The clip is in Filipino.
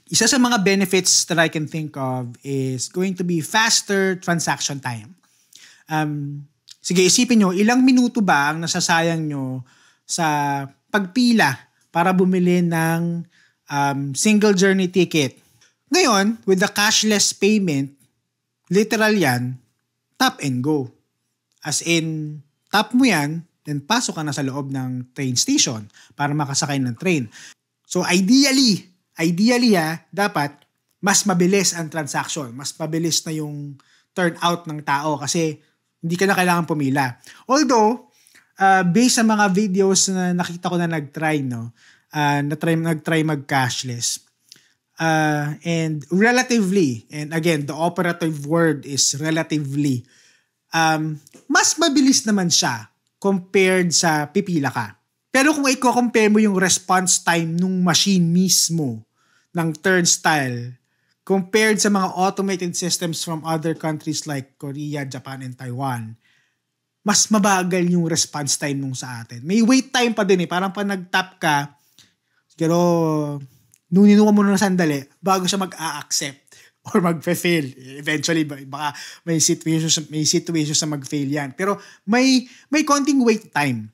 isa sa mga benefits that I can think of is going to be faster transaction time. Sige, isipin nyo, ilang minuto ba ang nasasayang nyo sa pagpila para bumili ng single journey ticket? Ngayon, with the cashless payment, literal yan, tap and go. As in, tap mo yan, then pasok ka na sa loob ng train station para makasakay ng train. So ideally dapat mas mabilis ang transaction. Mas mabilis na yung turnout ng tao kasi hindi ka na kailangan pumila. Although, based sa mga videos na nakita ko na nag-try, nag-try mag-cashless, and relatively, and again, the operative word is relatively, mas mabilis naman siya compared sa pipila ka. Pero kung i-compare mo yung response time nung machine mismo ng turnstile compared sa mga automated systems from other countries like Korea, Japan, and Taiwan, mas mabagal yung response time nung sa atin. May wait time pa din Parang pa nag-tap ka, siguro, nung ninuha mo na sandali, bago siya mag-a-accept or mag-fail. Eventually, baka may situation sa mag-fail yan. Pero may konting wait time.